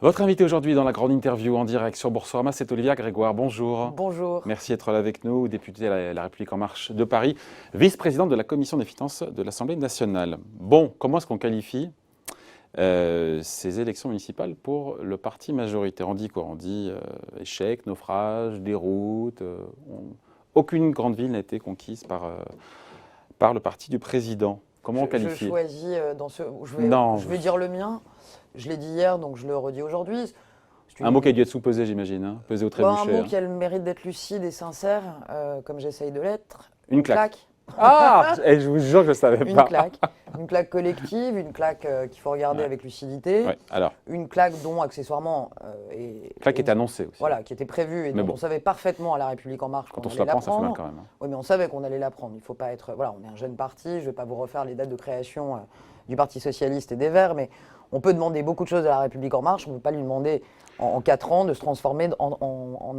Votre invité aujourd'hui dans la grande interview en direct sur Boursorama, c'est Olivia Grégoire. Bonjour. Bonjour. Merci d'être là avec nous, députée à la République En Marche de Paris, vice-présidente de la Commission des finances de l'Assemblée nationale. Bon, comment est-ce qu'on qualifie ces élections municipales pour le parti majoritaire? On dit quoi? On dit échec, naufrage, déroute. Aucune grande ville n'a été conquise par le parti du président. Comment on qualifie? Je choisis dans ce. Non. Je vais dire le mien. Je l'ai dit hier, donc je le redis aujourd'hui. Un mot qui a dû être sous-pesé, j'imagine, hein, pesé au trébuchet. Un mot qui a le mérite d'être lucide et sincère, comme j'essaye de l'être. Une claque. Ah, je vous jure que je ne savais pas. Une claque collective, une claque qu'il faut regarder avec lucidité. Ouais, alors. Une claque dont, accessoirement... claque qui était annoncée aussi. Voilà, qui était prévue et dont on savait parfaitement à La République En Marche quand on se la prend, ça fait mal quand même. Oui, mais on savait qu'on allait la prendre. Il ne faut pas être... Voilà, on est un jeune parti, je ne vais pas vous refaire les dates de création du Parti Socialiste et des Verts, mais on peut demander beaucoup de choses à La République En Marche, on ne peut pas lui demander en 4 ans de se transformer en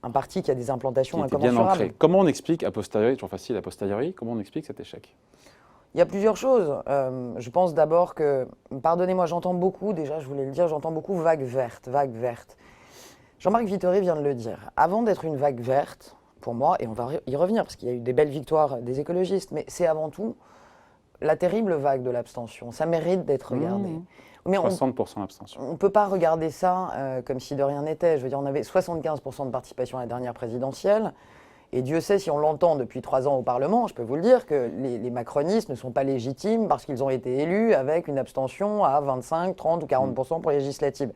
un parti qui a des implantations incommensurables. Comment on explique, a posteriori, toujours facile a posteriori, comment on explique cet échec? Il y a plusieurs choses. Je pense d'abord que, pardonnez-moi, j'entends beaucoup, déjà je voulais le dire, j'entends beaucoup vague verte, vague verte. Jean-Marc Vittori vient de le dire. Avant d'être une vague verte, pour moi, et on va y revenir parce qu'il y a eu des belles victoires des écologistes, mais c'est avant tout la terrible vague de l'abstention. Ça mérite d'être regardé. Mais 60% d'abstention. On ne peut pas regarder ça comme si de rien n'était. Je veux dire, on avait 75% de participation à la dernière présidentielle. Et Dieu sait si on l'entend depuis 3 ans au Parlement, je peux vous le dire, que les macronistes ne sont pas légitimes parce qu'ils ont été élus avec une abstention à 25, 30 ou 40% pour les législatives.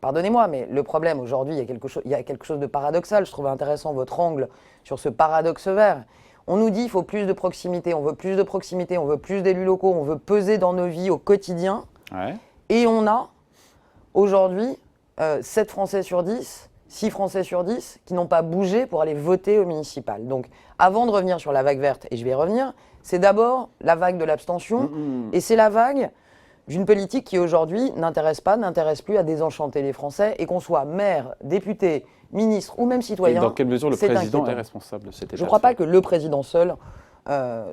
Pardonnez-moi, mais le problème aujourd'hui, il y a quelque chose de paradoxal. Je trouvais intéressant votre angle sur ce paradoxe vert. On nous dit qu'il faut plus de proximité, on veut plus de proximité, on veut plus d'élus locaux, on veut peser dans nos vies au quotidien. Ouais. Et on a aujourd'hui 7 Français sur 10, 6 Français sur 10 qui n'ont pas bougé pour aller voter au municipal. Donc avant de revenir sur la vague verte, et je vais y revenir, c'est d'abord la vague de l'abstention et c'est la vague d'une politique qui aujourd'hui n'intéresse plus à désenchanter les Français et qu'on soit maire, député, ministre ou même citoyen. Et dans quelle mesure le président est responsable de cet état? Je ne crois pas que le président seul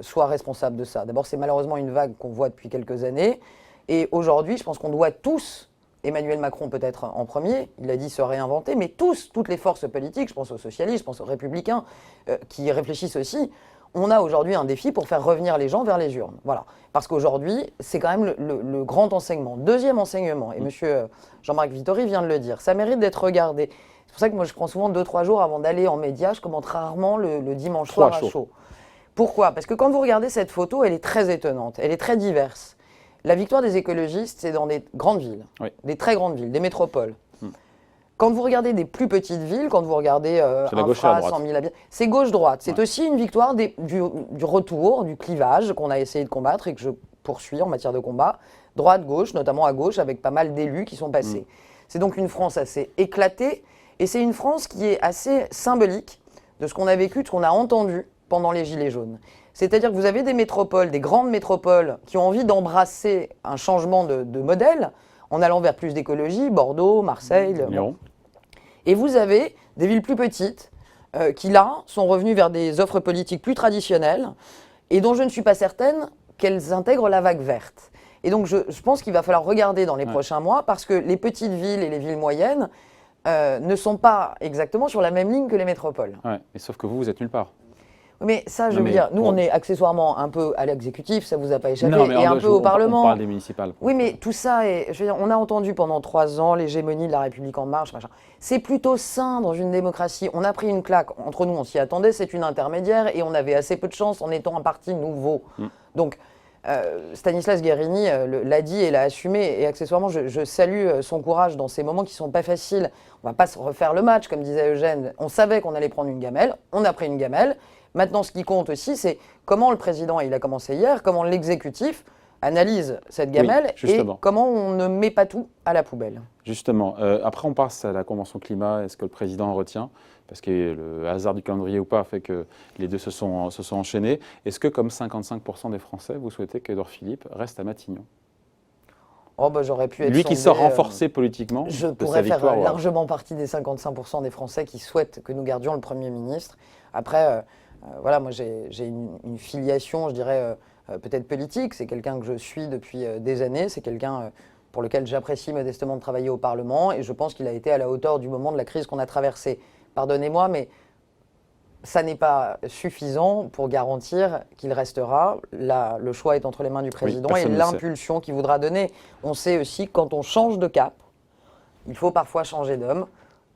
soit responsable de ça. D'abord, c'est malheureusement une vague qu'on voit depuis quelques années. Et aujourd'hui, je pense qu'on doit tous, Emmanuel Macron peut-être en premier, il a dit se réinventer, mais toutes les forces politiques, je pense aux socialistes, je pense aux républicains, qui réfléchissent aussi, on a aujourd'hui un défi pour faire revenir les gens vers les urnes. Voilà. Parce qu'aujourd'hui, c'est quand même le grand enseignement. Deuxième enseignement, et monsieur Jean-Marc Vittori vient de le dire, ça mérite d'être regardé. C'est pour ça que moi, je prends souvent 2-3 jours avant d'aller en médias, je commente rarement le dimanche soir à chaud. Pourquoi? Parce que quand vous regardez cette photo, elle est très étonnante, elle est très diverse. La victoire des écologistes, c'est dans des grandes villes, des très grandes villes, des métropoles. Quand vous regardez des plus petites villes, quand vous regardez Infra, 100 000 habitants, c'est gauche-droite. C'est aussi une victoire du retour, du clivage qu'on a essayé de combattre et que je poursuis en matière de combat. Droite-gauche, notamment à gauche, avec pas mal d'élus qui sont passés. C'est donc une France assez éclatée et c'est une France qui est assez symbolique de ce qu'on a vécu, de ce qu'on a entendu pendant les Gilets jaunes. C'est-à-dire que vous avez des métropoles, des grandes métropoles qui ont envie d'embrasser un changement de modèle en allant vers plus d'écologie, Bordeaux, Marseille, Lyon. Et vous avez des villes plus petites qui, là, sont revenues vers des offres politiques plus traditionnelles et dont je ne suis pas certaine qu'elles intègrent la vague verte. Et donc, je pense qu'il va falloir regarder dans les prochains mois parce que les petites villes et les villes moyennes ne sont pas exactement sur la même ligne que les métropoles. Ouais, mais sauf que vous êtes nulle part. Mais ça, je veux dire, nous, on est accessoirement un peu à l'exécutif, ça ne vous a pas échappé, et un peu au Parlement. On parle des municipales. Oui, mais tout ça, je veux dire, on a entendu pendant 3 ans l'hégémonie de La République En Marche, machin. C'est plutôt sain dans une démocratie. On a pris une claque. Entre nous, on s'y attendait, c'est une intermédiaire, et on avait assez peu de chance en étant un parti nouveau. Donc, Stanislas Guerini l'a dit et l'a assumé, et accessoirement, je salue son courage dans ces moments qui ne sont pas faciles. On ne va pas se refaire le match, comme disait Eugène. On savait qu'on allait prendre une gamelle, on a pris une gamelle. Maintenant, ce qui compte aussi, c'est comment le président, et il a commencé hier, comment l'exécutif analyse cette gamelle et comment on ne met pas tout à la poubelle. Justement. Après, on passe à la Convention climat. Est-ce que le président en retient? Parce que le hasard du calendrier ou pas fait que les deux se sont enchaînés. Est-ce que, comme 55% des Français, vous souhaitez qu'Édouard Philippe reste à Matignon? Oh bah, j'aurais pu être lui qui sort renforcé politiquement. Je pourrais faire largement partie des 55% des Français qui souhaitent que nous gardions le Premier ministre. Après, voilà, moi j'ai une filiation, je dirais, peut-être politique. C'est quelqu'un que je suis depuis des années. C'est quelqu'un pour lequel j'apprécie modestement de travailler au Parlement, et je pense qu'il a été à la hauteur du moment de la crise qu'on a traversée. Pardonnez-moi, mais ça n'est pas suffisant pour garantir qu'il restera. Là, le choix est entre les mains du président et l'impulsion qu'il voudra donner. On sait aussi que quand on change de cap, il faut parfois changer d'homme.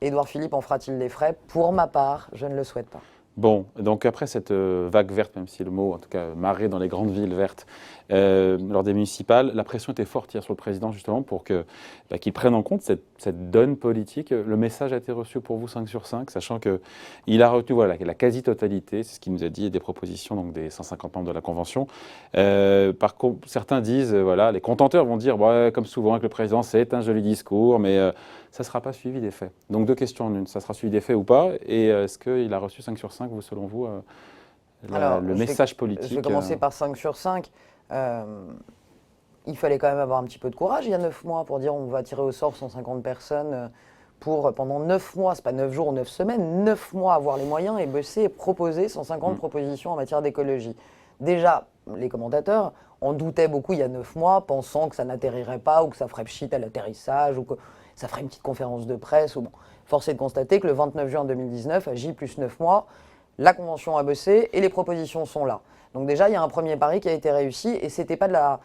Édouard Philippe en fera-t-il les frais? Pour ma part, je ne le souhaite pas. Bon, donc après cette vague verte, même si le mot, en tout cas, marée dans les grandes villes vertes, lors des municipales, la pression était forte hier sur le président, justement, pour qu'il prenne en compte cette donne politique. Le message a été reçu pour vous 5 sur 5, sachant qu'il a retenu la quasi-totalité, c'est ce qu'il nous a dit, des propositions donc, des 150 membres de la Convention. Par contre, certains disent, les contenteurs vont dire, comme souvent avec le président, c'est un joli discours, mais ça ne sera pas suivi des faits. Donc 2 questions en une, ça sera suivi des faits ou pas? Et est-ce qu'il a reçu 5 sur 5, vous, selon vous, le message politique? Je vais commencer par 5 sur 5. Il fallait quand même avoir un petit peu de courage il y a 9 mois pour dire on va tirer au sort 150 personnes pour pendant 9 mois, c'est pas 9 jours ou 9 semaines, 9 mois avoir les moyens et bosser et proposer 150 propositions en matière d'écologie. Déjà, les commentateurs en doutaient beaucoup il y a 9 mois, pensant que ça n'atterrirait pas ou que ça ferait pchit à l'atterrissage ou que ça ferait une petite conférence de presse. Force est de constater que le 29 juin 2019, à J plus 9 mois, la Convention a bossé et les propositions sont là. Donc déjà, il y a un premier pari qui a été réussi et c'était pas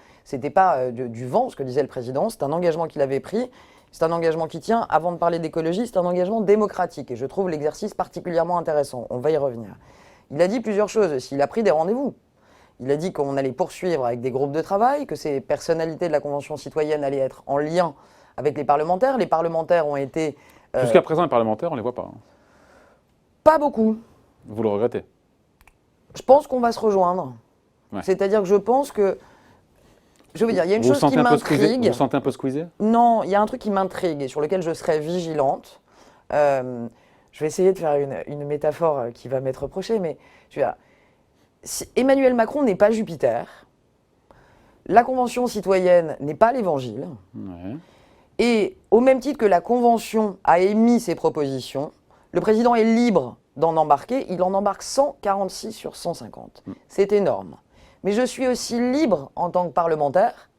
du vent, ce que disait le président, c'est un engagement qu'il avait pris, c'est un engagement qui tient, avant de parler d'écologie, c'est un engagement démocratique et je trouve l'exercice particulièrement intéressant. On va y revenir. Il a dit plusieurs choses aussi, il a pris des rendez-vous. Il a dit qu'on allait poursuivre avec des groupes de travail, que ces personnalités de la Convention citoyenne allaient être en lien avec les parlementaires. Les parlementaires ont été... Jusqu'à présent, les parlementaires, on ne les voit pas. Pas beaucoup. Vous le regrettez? Je pense qu'on va se rejoindre. Ouais. C'est-à-dire que je pense que... Je veux dire, il y a une chose qui m'intrigue. Vous vous sentez un peu squeezé? Non, il y a un truc qui m'intrigue et sur lequel je serai vigilante. Je vais essayer de faire une métaphore qui va m'être reprochée, mais je veux dire, si Emmanuel Macron n'est pas Jupiter, la Convention citoyenne n'est pas l'Évangile, et au même titre que la Convention a émis ses propositions, le président est libre d'en embarquer, il en embarque 146 sur 150. C'est énorme. Mais je suis aussi libre, en tant que parlementaire,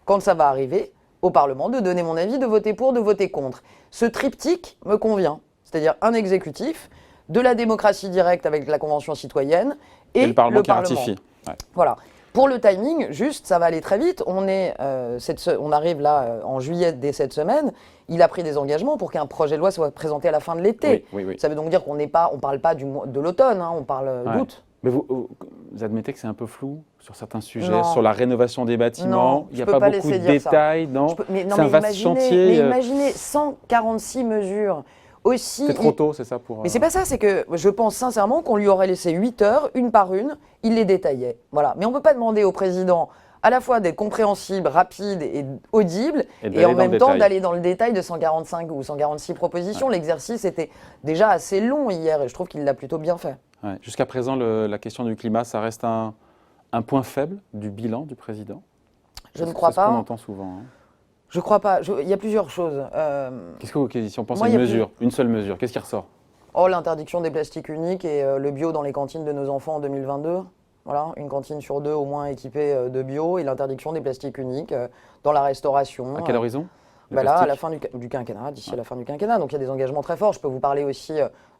quand ça va arriver, au Parlement, de donner mon avis, de voter pour, de voter contre. Ce triptyque me convient, c'est-à-dire un exécutif, de la démocratie directe avec la Convention citoyenne et le Parlement qui ratifie. Ouais. Voilà. Pour le timing, juste, ça va aller très vite. On arrive là en juillet dès cette semaine. Il a pris des engagements pour qu'un projet de loi soit présenté à la fin de l'été. Oui. Ça veut donc dire qu'on ne parle pas de l'automne, on parle d'août. Mais vous admettez que c'est un peu flou sur certains sujets, sur la rénovation des bâtiments. Non, il n'y a pas beaucoup de détails, non? C'est un vaste chantier. Mais imaginez 146 mesures. Aussi, c'est trop tôt, c'est ça pour... Mais c'est pas ça, c'est que je pense sincèrement qu'on lui aurait laissé 8 heures, une par une, il les détaillait. Voilà. Mais on ne peut pas demander au président à la fois d'être compréhensible, rapide et audible, et en même temps d'aller dans le détail de 145 ou 146 propositions. Ouais. L'exercice était déjà assez long hier et je trouve qu'il l'a plutôt bien fait. Ouais. Jusqu'à présent, la question du climat, ça reste un point faible du bilan du président? Je ne crois pas. C'est ce qu'on entend souvent. Je crois pas. Il y a plusieurs choses. Qu'est-ce que vous si on pense à une seule mesure, qu'est-ce qui ressort? L'interdiction des plastiques uniques et le bio dans les cantines de nos enfants en 2022. Voilà, une cantine sur 2 au moins équipée de bio et l'interdiction des plastiques uniques dans la restauration. À quel horizon? Là, à la fin du quinquennat, d'ici à la fin du quinquennat. Donc il y a des engagements très forts. Je peux vous parler aussi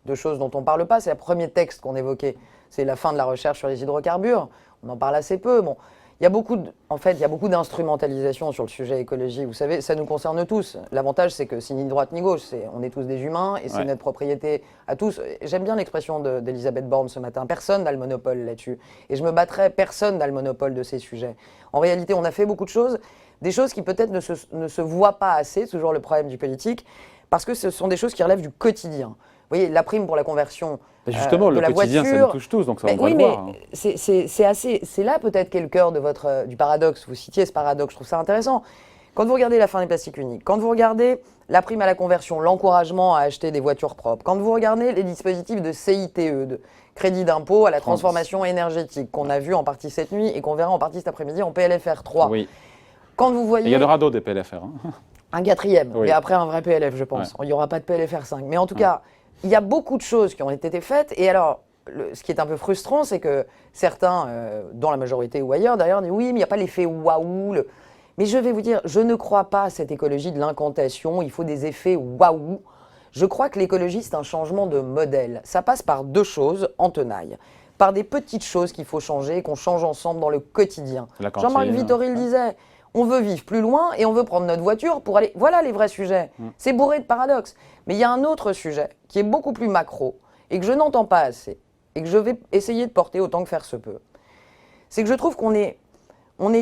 de choses dont on ne parle pas. C'est le premier texte qu'on évoquait. C'est la fin de la recherche sur les hydrocarbures. On en parle assez peu. Bon. Il y a beaucoup d'instrumentalisation sur le sujet écologie. Vous savez, ça nous concerne tous. L'avantage, c'est que c'est ni droite ni gauche. On est tous des humains et c'est notre propriété à tous. J'aime bien l'expression d'Elisabeth Borne ce matin. Personne n'a le monopole là-dessus. Et je me battrai, personne n'a le monopole de ces sujets. En réalité, on a fait beaucoup de choses, des choses qui peut-être ne se voient pas assez, toujours le problème du politique, parce que ce sont des choses qui relèvent du quotidien. Vous voyez, la prime pour la conversion justement, de la quotidien, voiture, ça nous touche tous, donc ça, on va le voir. C'est là peut-être qu'est le cœur du paradoxe. Vous citiez ce paradoxe, je trouve ça intéressant. Quand vous regardez la fin des plastiques uniques, quand vous regardez la prime à la conversion, l'encouragement à acheter des voitures propres, quand vous regardez les dispositifs de CITE, de crédit d'impôt à la transformation énergétique, qu'on a vu en partie cette nuit et qu'on verra en partie cet après-midi en PLFR 3. Oui. Quand vous voyez... Et il y en aura d'autres des PLFR. Un quatrième, mais après un vrai PLF, je pense. Il n'y aura pas de PLFR 5. Mais en tout cas... Il y a beaucoup de choses qui ont été faites. Et alors, ce qui est un peu frustrant, c'est que certains, dans la majorité ou ailleurs, d'ailleurs, disent oui, mais il n'y a pas l'effet waouh. Mais je vais vous dire, je ne crois pas à cette écologie de l'incantation, il faut des effets waouh. Je crois que l'écologie, c'est un changement de modèle. Ça passe par deux choses en tenaille. Par des petites choses qu'il faut changer, qu'on change ensemble dans le quotidien. Jean-Marc Vittori le disait, on veut vivre plus loin et on veut prendre notre voiture pour aller... Voilà les vrais sujets. C'est bourré de paradoxes. Mais il y a un autre sujet qui est beaucoup plus macro et que je n'entends pas assez et que je vais essayer de porter autant que faire se peut. C'est que je trouve qu'on est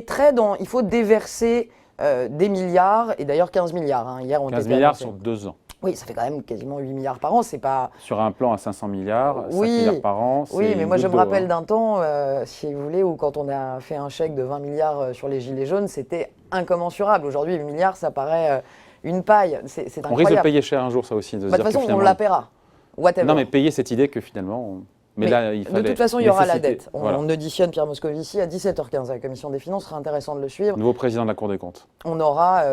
très dans... Il faut déverser des milliards, et d'ailleurs 15 milliards. Hein, hier, 15 milliards sur 2 ans. Oui, ça fait quand même quasiment 8 milliards par an, c'est pas... Sur un plan à 500 milliards, 5 milliards par an, c'est... Oui, mais moi je me rappelle d'un temps, si vous voulez, où quand on a fait un chèque de 20 milliards sur les gilets jaunes, c'était incommensurable. Aujourd'hui, 8 milliards, ça paraît une paille, c'est incroyable. On risque de payer cher un jour, ça aussi. De toute façon, on la paiera. Whatever. Non, mais payer cette idée que finalement... Mais là, il fallait de toute façon, il y aura la dette. Voilà. On auditionne Pierre Moscovici à 17h15 à la Commission des Finances, ce sera intéressant de le suivre. Nouveau président de la Cour des comptes. On aura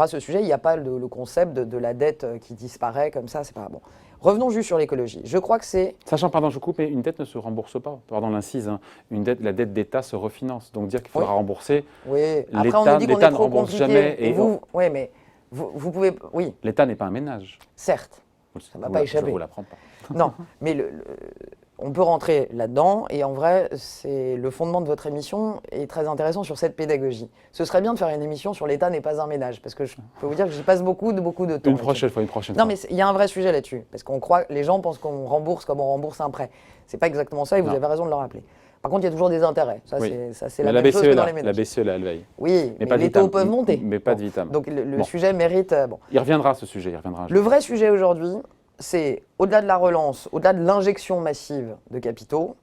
ce sujet, il n'y a pas le concept de la dette qui disparaît comme ça, c'est pas bon. Revenons juste sur l'écologie. Je crois que c'est... Sachant, pardon, je coupe, mais une dette ne se rembourse pas. Pardon l'incise, hein. La dette d'État se refinance. Donc dire qu'il faudra rembourser, oui. Après, on nous dit qu'on est trop rembourse jamais. Et vous, oui, mais vous pouvez... Oui. L'État n'est pas un ménage. Certes, ça ne va pas échapper. Je ne vous l'apprends pas. Non, mais on peut rentrer là-dedans, et en vrai, c'est le fondement de votre émission est très intéressant sur cette pédagogie. Ce serait bien de faire une émission sur l'État n'est pas un ménage, parce que je peux vous dire que j'y passe beaucoup de temps. Une prochaine fois. Non, mais il y a un vrai sujet là-dessus, parce qu'on croit, les gens pensent qu'on rembourse comme on rembourse un prêt. C'est pas exactement ça, et vous avez raison de le rappeler. Par contre, il y a toujours des intérêts. Ça, oui. c'est la même chose que dans les ménages. La BCE, là, elle veille. Oui, mais les taux peuvent monter. Mais pas de vitam. Donc le sujet mérite... Il reviendra, ce sujet, il reviendra. Le vrai sujet aujourd'hui, c'est, au-delà de la relance, au-delà de l'injection massive de capitaux,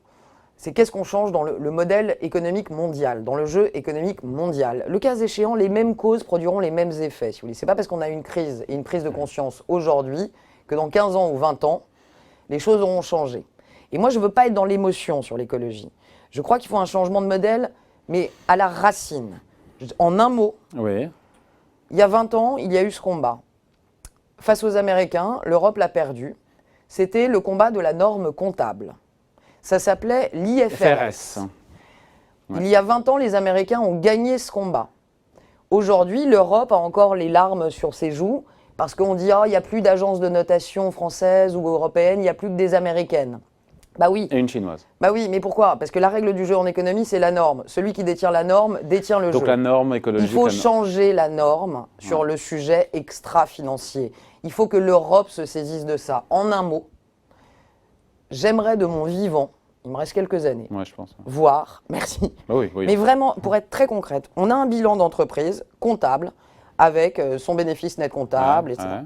c'est qu'est-ce qu'on change dans le modèle économique mondial, dans le jeu économique mondial. Le cas échéant, les mêmes causes produiront les mêmes effets, si vous voulez. C'est pas parce qu'on a une crise et une prise de conscience aujourd'hui que dans 15 ans ou 20 ans, les choses auront changé. Et moi, je ne veux pas être dans l'émotion sur l'écologie. Je crois qu'il faut un changement de modèle, mais à la racine. En un mot, oui. Il y a 20 ans, il y a eu ce combat. Face aux Américains, l'Europe l'a perdu. C'était le combat de la norme comptable. Ça s'appelait l'IFRS. Ouais. Il y a 20 ans, les Américains ont gagné ce combat. Aujourd'hui, l'Europe a encore les larmes sur ses joues parce qu'on dit « il n'y a plus d'agences de notation françaises ou européennes, il n'y a plus que des américaines ». Bah oui. Et une chinoise. Bah oui, mais pourquoi? Parce que la règle du jeu en économie, c'est la norme. Celui qui détient la norme détient le jeu. Donc la norme écologique. Il faut changer la norme sur le sujet extra-financier. Il faut que l'Europe se saisisse de ça. En un mot, j'aimerais de mon vivant, il me reste quelques années, ouais, je pense. voir, merci, oui. Mais vraiment, pour être très concrète, on a un bilan d'entreprise comptable avec son bénéfice net comptable, etc. Ouais.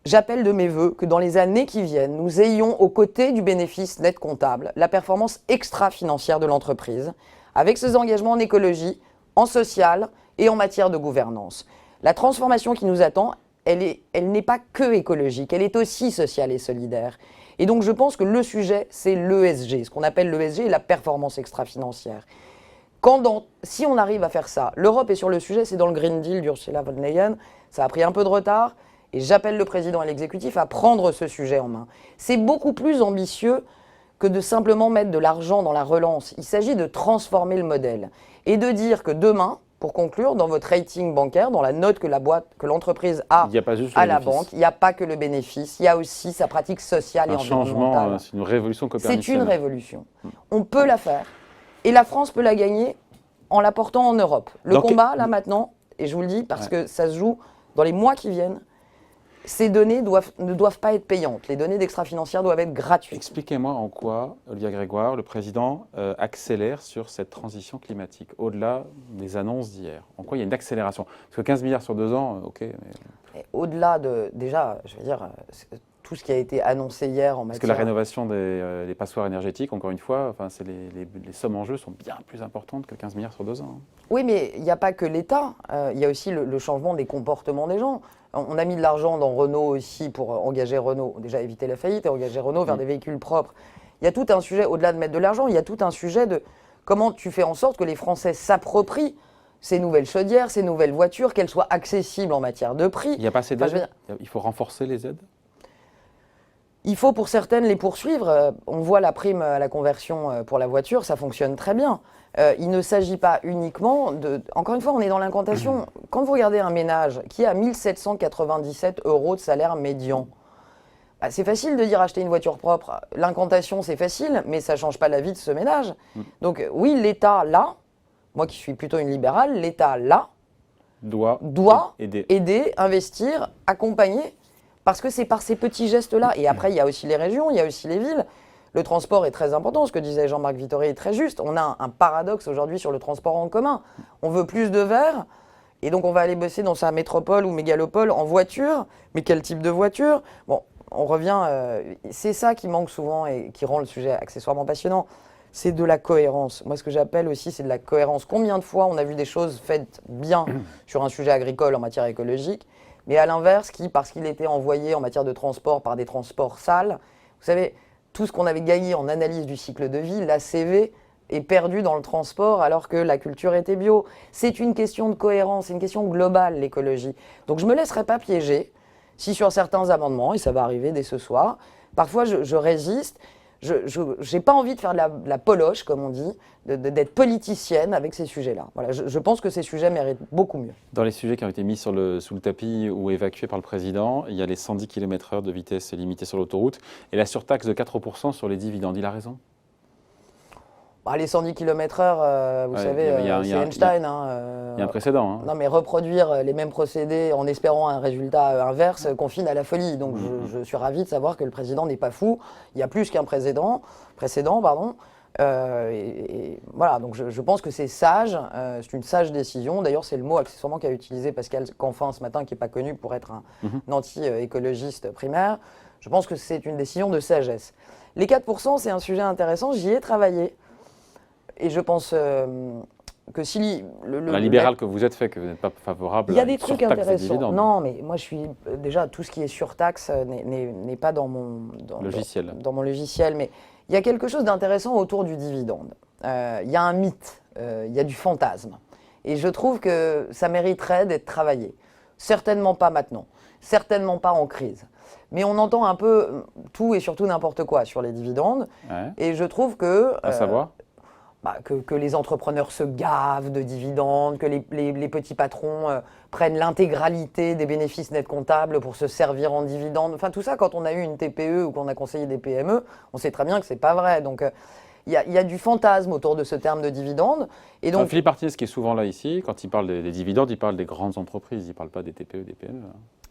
J'appelle de mes vœux que dans les années qui viennent, nous ayons aux côtés du bénéfice net comptable la performance extra-financière de l'entreprise, avec ses engagements en écologie, en social et en matière de gouvernance. La transformation qui nous attend, elle n'est pas que écologique, elle est aussi sociale et solidaire. Et donc je pense que le sujet, c'est l'ESG, ce qu'on appelle l'ESG, la performance extra-financière. Si on arrive à faire ça, l'Europe est sur le sujet, c'est dans le Green Deal d'Ursula von der Leyen, ça a pris un peu de retard, et j'appelle le président et l'exécutif à prendre ce sujet en main. C'est beaucoup plus ambitieux que de simplement mettre de l'argent dans la relance. Il s'agit de transformer le modèle et de dire que demain, pour conclure, dans votre rating bancaire, dans la note que l'entreprise a à la banque, il n'y a pas que le bénéfice, il y a aussi sa pratique sociale et environnementale. Un changement, c'est une révolution copernicienne. C'est une révolution. On peut la faire et la France peut la gagner en la portant en Europe. Le combat, là maintenant, et je vous le dis parce que ça se joue dans les mois qui viennent, ces données ne doivent pas être payantes. Les données d'extra-financière doivent être gratuites. Expliquez-moi en quoi, Olivia Grégoire, le président accélère sur cette transition climatique, au-delà des annonces d'hier. En quoi il y a une accélération? Parce que 15 milliards sur 2 ans, ok. Mais... Au-delà de... Déjà, je veux dire, tout ce qui a été annoncé hier en matière... Parce que la rénovation des passoires énergétiques, encore une fois, enfin, les sommes en jeu sont bien plus importantes que 15 milliards sur 2 ans. Oui, mais il n'y a pas que l'État. Il y a aussi le changement des comportements des gens. On a mis de l'argent dans Renault aussi pour engager Renault, déjà éviter la faillite et engager Renault vers des véhicules propres. Il y a tout un sujet, au-delà de mettre de l'argent, il y a tout un sujet de comment tu fais en sorte que les Français s'approprient ces nouvelles chaudières, ces nouvelles voitures, qu'elles soient accessibles en matière de prix. Il n'y a pas assez d'aides. Il faut renforcer les aides. Il faut pour certaines les poursuivre. On voit la prime à la conversion pour la voiture, ça fonctionne très bien. Il ne s'agit pas uniquement de... Encore une fois, on est dans l'incantation. Quand vous regardez un ménage qui a 1 797 € de salaire médian, bah, c'est facile de dire acheter une voiture propre. L'incantation, c'est facile, mais ça ne change pas la vie de ce ménage. Donc oui, l'État, là, moi qui suis plutôt une libérale, l'État, là, doit aider, investir, accompagner, parce que c'est par ces petits gestes-là. Et après, il y a aussi les régions, il y a aussi les villes. Le transport est très important, ce que disait Jean-Marc Vittori est très juste. On a un paradoxe aujourd'hui sur le transport en commun. On veut plus de verre, et donc on va aller bosser dans sa métropole ou mégalopole en voiture. Mais quel type de voiture? Bon, on revient, c'est ça qui manque souvent et qui rend le sujet accessoirement passionnant. C'est de la cohérence. Moi, ce que j'appelle aussi, c'est de la cohérence. Combien de fois on a vu des choses faites bien sur un sujet agricole en matière écologique, mais à l'inverse, parce qu'il était envoyé en matière de transport par des transports sales, vous savez, tout ce qu'on avait gagné en analyse du cycle de vie, l'ACV, est perdu dans le transport alors que la culture était bio. C'est une question de cohérence, c'est une question globale, l'écologie. Donc je ne me laisserai pas piéger si sur certains amendements, et ça va arriver dès ce soir, parfois je résiste. Je n'ai pas envie de faire de la poloche, comme on dit, d'être politicienne avec ces sujets-là. Voilà, je pense que ces sujets méritent beaucoup mieux. Dans les sujets qui ont été mis sous le tapis ou évacués par le président, il y a les 110 km/h de vitesse limitée sur l'autoroute et la surtaxe de 4% sur les dividendes. Il a raison? Les 110 km/h, vous savez, c'est Einstein. Il y a un précédent. Hein. Non, mais reproduire les mêmes procédés en espérant un résultat inverse confine à la folie. Donc je suis ravi de savoir que le président n'est pas fou. Il y a plus qu'un précédent. Voilà, donc je pense que c'est sage, c'est une sage décision. D'ailleurs, c'est le mot accessoirement qu'a utilisé Pascal Canfin ce matin, qui n'est pas connu pour être un anti-écologiste primaire. Je pense que c'est une décision de sagesse. Les 4%, c'est un sujet intéressant. J'y ai travaillé. Et je pense que si... La libérale que vous êtes fait, que vous n'êtes pas favorable à une surtaxe des dividendes. Non, mais moi, déjà, tout ce qui est surtaxe n'est pas dans mon logiciel. Mais il y a quelque chose d'intéressant autour du dividende. Il y a un mythe, il y a du fantasme. Et je trouve que ça mériterait d'être travaillé. Certainement pas maintenant, certainement pas en crise. Mais on entend un peu tout et surtout n'importe quoi sur les dividendes. Ouais. Et je trouve que... À savoir que les entrepreneurs se gavent de dividendes, que les petits patrons prennent l'intégralité des bénéfices nets comptables pour se servir en dividendes. Enfin, tout ça, quand on a eu une TPE ou qu'on a conseillé des PME, on sait très bien que ce n'est pas vrai. Donc, il y a du fantasme autour de ce terme de dividende. Et donc, Philippe Martinez, qui est souvent là ici, quand il parle des dividendes, il parle des grandes entreprises, il ne parle pas des TPE, des PME.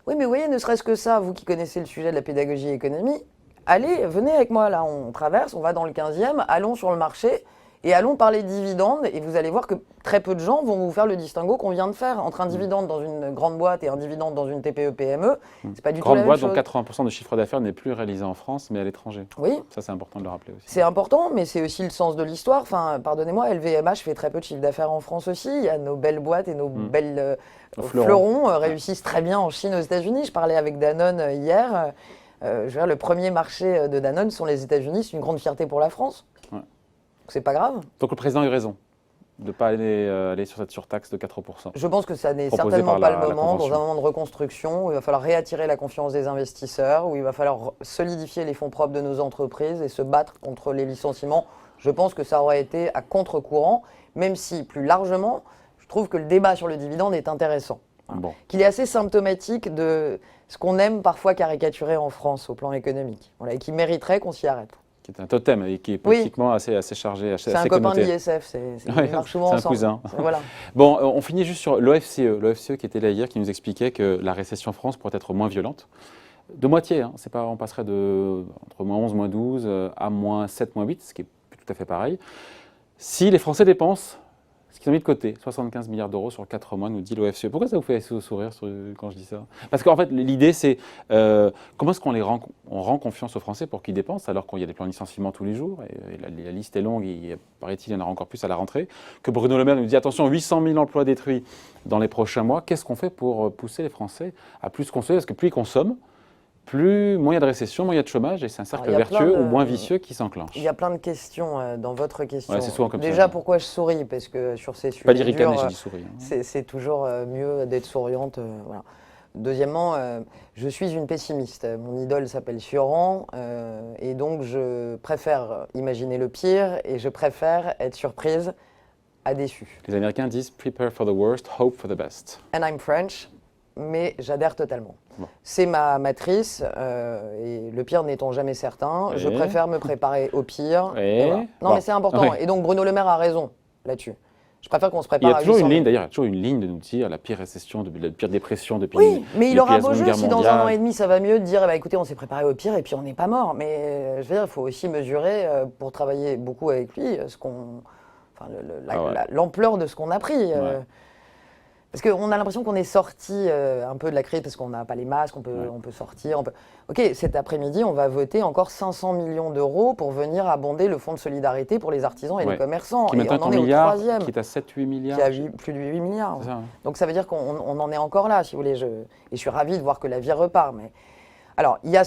Oui, mais vous voyez, ne serait-ce que ça, vous qui connaissez le sujet de la pédagogie et économie, venez avec moi, là, on traverse, on va dans le 15e, allons sur le marché. Et allons parler dividendes, et vous allez voir que très peu de gens vont vous faire le distinguo qu'on vient de faire entre un dividende dans une grande boîte et un dividende dans une TPE-PME. C'est pas du tout la même chose. Grande boîte dont 80% de chiffre d'affaires n'est plus réalisé en France, mais à l'étranger. Oui. Ça, c'est important de le rappeler aussi. C'est important, mais c'est aussi le sens de l'histoire. Enfin, pardonnez-moi, LVMH fait très peu de chiffre d'affaires en France aussi. Il y a nos belles boîtes et nos belles fleurons réussissent très bien en Chine, aux États-Unis. Je parlais avec Danone hier. Je veux dire, le premier marché de Danone sont les États-Unis. C'est une grande fierté pour la France. Ouais. C'est pas grave. Donc le président a eu raison de ne pas aller sur cette surtaxe de 4%. Je pense que ça n'est certainement pas le moment, dans un moment de reconstruction, où il va falloir réattirer la confiance des investisseurs, où il va falloir solidifier les fonds propres de nos entreprises et se battre contre les licenciements. Je pense que ça aurait été à contre-courant, même si, plus largement, je trouve que le débat sur le dividende est intéressant. Bon. Qu'il est assez symptomatique de ce qu'on aime parfois caricaturer en France au plan économique, et qui mériterait qu'on s'y arrête. Qui est un totem et qui est politiquement assez chargé, assez connoté. C'est un copain de l'ISF, ils marchent souvent ensemble. C'est un cousin. Voilà. Bon, on finit juste sur l'OFCE qui était là hier, qui nous expliquait que la récession en France pourrait être moins violente. De moitié, hein. On passerait entre moins 11, moins 12 à moins 7, moins 8, ce qui est tout à fait pareil. Si les Français dépensent ce qu'ils ont mis de côté, 75 milliards d'euros sur 4 mois, nous dit l'OFCE. Pourquoi ça vous fait sourire quand je dis ça? Parce qu'en fait, l'idée, c'est comment est-ce on rend confiance aux Français pour qu'ils dépensent, alors qu'il y a des plans de licenciement tous les jours, et la liste est longue, et paraît-il, il y en aura encore plus à la rentrée, que Bruno Le Maire nous dit, attention, 800 000 emplois détruits dans les prochains mois, qu'est-ce qu'on fait pour pousser les Français à plus consommer? Parce que plus ils consomment, moins il y a de récession, moins il y a de chômage, et c'est un cercle vertueux ou moins vicieux qui s'enclenche. Il y a plein de questions dans votre question. Ouais, c'est souvent comme déjà, ça. Pourquoi je souris? Parce que sur ces sujets pas dire ricaner, j'ai dit sourire. C'est toujours mieux d'être souriante. Voilà. Deuxièmement, je suis une pessimiste. Mon idole s'appelle Sioran, et donc je préfère imaginer le pire et je préfère être surprise à déçu. Les Américains disent « prepare for the worst, hope for the best ». And I'm French, mais j'adhère totalement. Bon. C'est ma matrice, et le pire n'étant jamais certain, je préfère me préparer au pire. Et voilà. Non, mais c'est important. Et donc Bruno Le Maire a raison là-dessus. Je préfère qu'on se prépare. Il y a toujours 800 une 000. ligne, d'ailleurs, il y a toujours une ligne de nous dire la pire récession, la pire dépression depuis. Oui, mais il aura beau jeu si dans mondiale. 1 an et demi ça va mieux de dire écoutez, on s'est préparé au pire et puis on n'est pas mort. Mais je veux dire, il faut aussi mesurer, pour travailler beaucoup avec lui, l'ampleur de ce qu'on a pris. Parce qu'on a l'impression qu'on est sorti un peu de la crise parce qu'on n'a pas les masques, on peut sortir. Ok, cet après-midi, on va voter encore 500 millions d'euros pour venir abonder le fonds de solidarité pour les artisans et les commerçants. Qui et on en est au troisième. Qui est à 7-8 milliards. Qui a plus de 8 milliards. Ça, Donc ça veut dire qu'on en est encore là, si vous voulez. Et je suis ravi de voir que la vie repart. Mais alors, il y a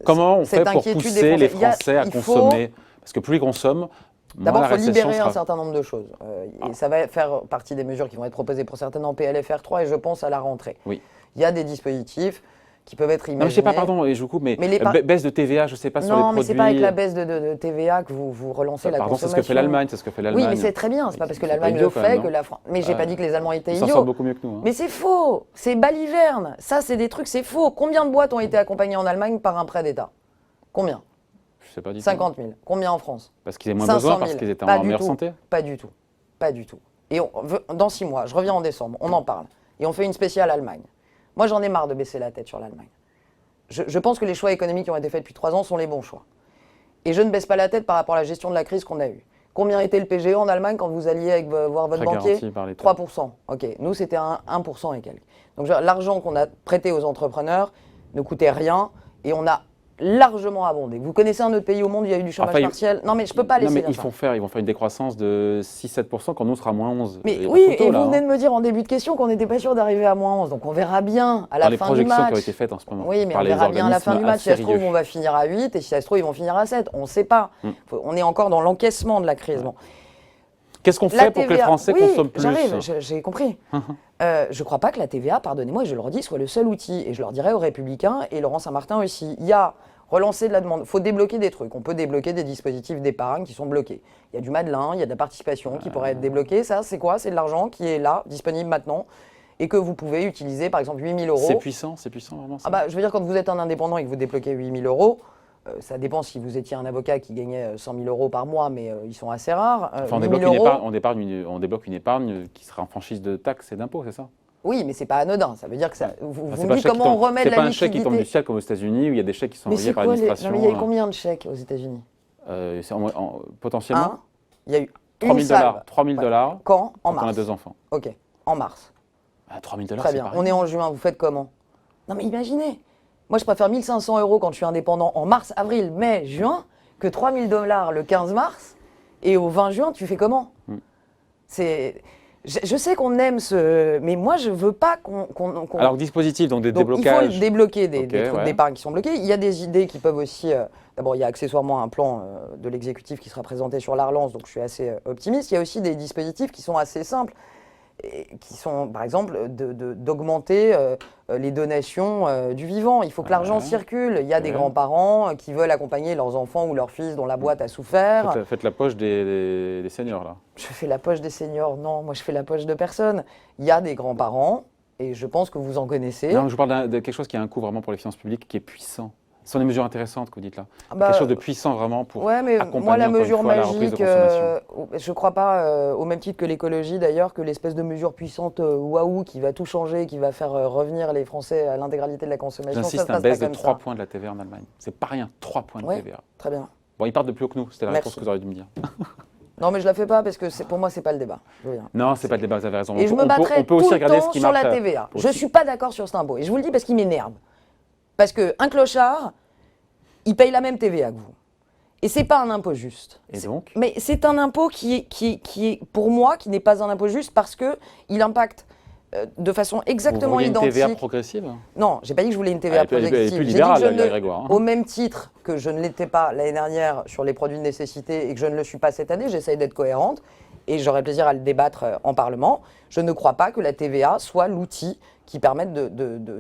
Comment on fait pour pousser les Français à consommer? Parce que plus ils consomment, d'abord, il faut libérer un certain nombre de choses. Et ça va faire partie des mesures qui vont être proposées pour certaines en PLFR 3 et je pense à la rentrée. Oui. Il y a des dispositifs qui peuvent être imaginés. Non, je ne sais pas, pardon, et je vous coupe, mais baisse de TVA, je ne sais pas sur les produits. Non, mais ce n'est pas avec la baisse de TVA que vous relancez la consommation. C'est ce que fait l'Allemagne, Oui, mais c'est très bien, c'est pas parce que l'Allemagne le fait que la France... Mais j'ai pas dit que les Allemands étaient idiots. Ils s'en sortent beaucoup mieux que nous. Mais c'est faux, c'est baliverne. Ça, c'est des trucs, c'est faux. Combien de boîtes ont été accompagnées en Allemagne par un prêt d'État? Combien? Je sais pas du tout. 50 000. Combien en France? Parce qu'ils avaient moins besoin, parce qu'ils étaient en meilleure santé? Pas du tout. Pas du tout. Et dans 6 mois, je reviens en décembre, on en parle. Et on fait une spéciale Allemagne. Moi, j'en ai marre de baisser la tête sur l'Allemagne. Je pense que les choix économiques qui ont été faits depuis 3 ans sont les bons choix. Et je ne baisse pas la tête par rapport à la gestion de la crise qu'on a eue. Combien était le PGE en Allemagne quand vous alliez voir votre banquier? 3%. Ok, nous c'était 1% et quelques. Donc l'argent qu'on a prêté aux entrepreneurs ne coûtait rien et on a largement abondé. Vous connaissez un autre pays au monde où il y a eu du chômage partiel? Non mais je peux pas laisser. Non mais ils vont faire une décroissance de 6-7% quand nous sera moins 11. Mais oui, et vous venez de me dire en début de question qu'on n'était pas sûr d'arriver à moins 11. Donc on verra bien à la fin du match. Dans les projections qui ont été faites en ce moment. Oui, mais on verra bien à la fin du match. Si ça se trouve, on va finir à 8 et si ça se trouve, ils vont finir à 7. On ne sait pas. On est encore dans l'encaissement de la crise. Bon. Qu'est-ce qu'on fait pour que les Français consomment plus? J'arrive, j'ai compris. Je ne crois pas que la TVA, pardonnez-moi, je le redis, soit le seul outil. Et je leur dirais aux Républicains et Laurent Saint-Martin aussi. Il y a relancer de la demande. Il faut débloquer des trucs. On peut débloquer des dispositifs d'épargne qui sont bloqués. Il y a du Madelin, il y a de la participation qui pourrait être débloquée. Ça, c'est quoi? C'est de l'argent qui est là, disponible maintenant, et que vous pouvez utiliser, par exemple, 8 000 euros. C'est puissant vraiment ça. Je veux dire, quand vous êtes un indépendant et que vous débloquez 8 000 euros, ça dépend si vous étiez un avocat qui gagnait 100 000 euros par mois, mais ils sont assez rares. Enfin, on débloque une épargne qui sera en franchise de taxes et d'impôts, c'est ça? Oui, mais c'est pas anodin. Ça veut dire que ça. Vous me dites comment on remet de la liquidité. C'est pas un chèque qui tombe du ciel comme aux États-Unis où il y a des chèques qui sont envoyés par l'administration. Non, mais il y a eu combien de chèques aux États-Unis? Potentiellement. Il y a eu 3 000 $. Quand? En mars. On a 2 enfants. Ok, en mars. 3 000 $. Très bien. On est en juin. Vous faites comment? Non, mais imaginez. Moi, je préfère 1 500 euros quand je suis indépendant en mars, avril, mai, juin que 3 000 $ le 15 mars. Et au 20 juin, tu fais comment? C'est. Je sais qu'on aime mais moi je veux pas qu'on. Alors dispositif, donc des déblocages. Il faut débloquer des trucs d'épargne qui sont bloqués. Il y a des idées qui peuvent aussi. D'abord, il y a accessoirement un plan de l'exécutif qui sera présenté sur la relance, donc je suis assez optimiste. Il y a aussi des dispositifs qui sont assez simples, et qui sont par exemple d'augmenter les donations du vivant. Il faut que l'argent circule. Il y a des grands-parents qui veulent accompagner leurs enfants ou leurs fils dont la boîte a souffert. Faites la poche des seniors là. Je fais la poche des seniors, non, moi je fais la poche de personne. Il y a des grands-parents, et je pense que vous en connaissez. Non, je parle de quelque chose qui a un coût vraiment pour les finances publiques, qui est puissant. Ce sont des mesures intéressantes que vous dites là. Quelque chose de puissant vraiment pour accompagner moi, la mesure la reprise magique, de consommation. je ne crois pas, au même titre que l'écologie d'ailleurs, que l'espèce de mesure puissante waouh qui va tout changer, qui va faire revenir les Français à l'intégralité de la consommation. J'insiste, un baisse de 3 points de la TVA en Allemagne. C'est pas rien, 3 points de TVA. Très bien. Bon, ils partent de plus haut que nous, c'était la réponse que vous auriez dû me dire. Non, mais je la fais pas parce que pour moi, c'est pas le débat. Non, c'est pas le débat, vous avez raison. Et je me battrai tout le temps sur la TVA. Je suis pas d'accord sur cet impôt. Et je vous le dis parce qu'il m'énerve. Parce qu'un clochard, il paye la même TVA que vous. Et c'est pas un impôt juste. Et donc? Mais c'est un impôt qui est, pour moi, qui n'est pas un impôt juste parce qu'il impacte de façon exactement identique. Une TVA progressive? Non, j'ai pas dit que je voulais une TVA progressive. Elle est plus libérale, la Grégoire. Au même titre que je ne l'étais pas l'année dernière sur les produits de nécessité et que je ne le suis pas cette année, j'essaye d'être cohérente. et j'aurai plaisir à le débattre en Parlement, je ne crois pas que la TVA soit l'outil qui permette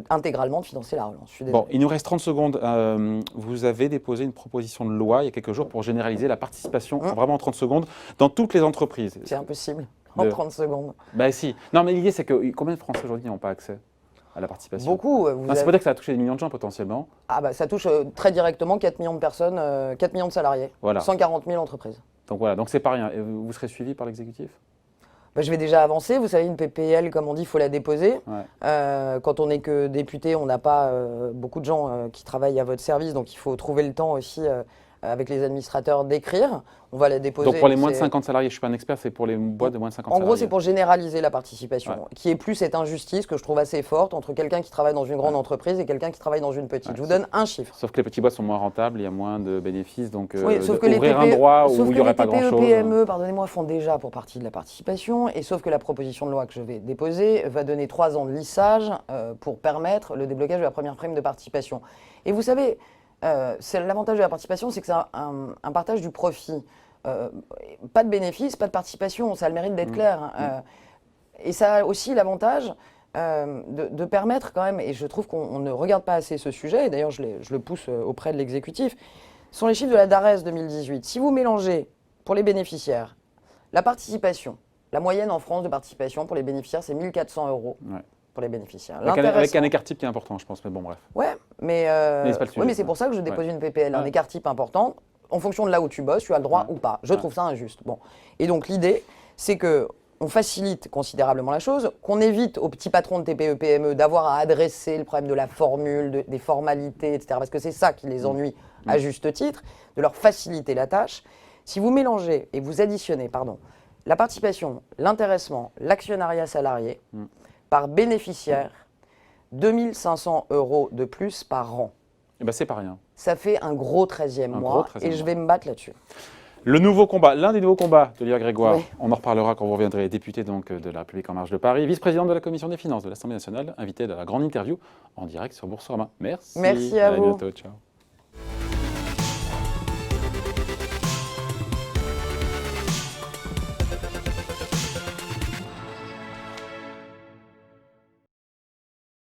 intégralement de financer la relance. Je suis désolé. Bon, il nous reste 30 secondes. Vous avez déposé une proposition de loi il y a quelques jours pour généraliser la participation, vraiment en 30 secondes, dans toutes les entreprises. C'est impossible, en 30 secondes. Ben si. Non, mais l'idée, c'est que combien de Français aujourd'hui n'ont pas accès à la participation? Beaucoup. Ça veut dire que ça a touché des millions de gens potentiellement. Ah bah ça touche très directement 4 millions de personnes, 4 millions de salariés, Voilà. 140 000 entreprises. Donc voilà, donc c'est pas rien. Et vous serez suivi par l'exécutif? Bah, je vais déjà avancer. Vous savez, une PPL, comme on dit, il faut la déposer. Ouais. Quand on n'est que député, on n'a pas beaucoup de gens qui travaillent à votre service, donc il faut trouver le temps aussi avec les administrateurs d'écrire. On va la déposer. Donc pour les moins de 50 salariés, je ne suis pas un expert, c'est pour les boîtes de moins de 50 salariés. En gros, c'est pour généraliser la participation, Ouais. qui est plus cette injustice que je trouve assez forte entre quelqu'un qui travaille dans une grande entreprise et quelqu'un qui travaille dans une petite. Ouais, je vous donne un chiffre. Sauf que les petites boîtes sont moins rentables, il y a moins de bénéfices, donc Oui, sauf que les ouvrir TPE, un droit où sauf il que n'y aurait les pas TPE, grand-chose. PME, pardonnez-moi, font déjà pour partie de la participation, et sauf que la proposition de loi que je vais déposer va donner 3 ans de lissage pour permettre le déblocage de la première prime de participation. Et vous savez, l'avantage de la participation, c'est que c'est un partage du profit. Pas de bénéfice, pas de participation, ça a le mérite d'être clair. Et ça a aussi l'avantage de permettre quand même, et je trouve qu'on ne regarde pas assez ce sujet, et d'ailleurs je le pousse auprès de l'exécutif, ce sont les chiffres de la DARES 2018. Si vous mélangez pour les bénéficiaires la participation, la moyenne en France de participation pour les bénéficiaires, c'est 1 400 € pour les bénéficiaires. Avec un écart type qui est important, je pense, mais bon, bref. Ouais, mais c'est pour ça que je dépose une PPL, un écart type important. En fonction de là où tu bosses, tu as le droit ou pas. Je trouve ça injuste. Bon. Et donc l'idée, c'est qu'on facilite considérablement la chose, qu'on évite aux petits patrons de TPE, PME d'avoir à adresser le problème de la formule, des formalités, etc. Parce que c'est ça qui les ennuie à juste titre, de leur faciliter la tâche. Si vous mélangez et vous additionnez, la participation, l'intéressement, l'actionnariat salarié, par bénéficiaire, 2 500 € de plus par an. Eh ben, c'est pas rien. Ça fait un gros 13e mois et je vais me battre là-dessus. Le nouveau combat, l'un des nouveaux combats de Léa Grégoire, on en reparlera quand vous reviendrez, député donc de La République En Marche de Paris, vice-présidente de la Commission des finances de l'Assemblée nationale, invitée de la grande interview en direct sur Boursorama. Merci. Merci à vous. À bientôt, ciao.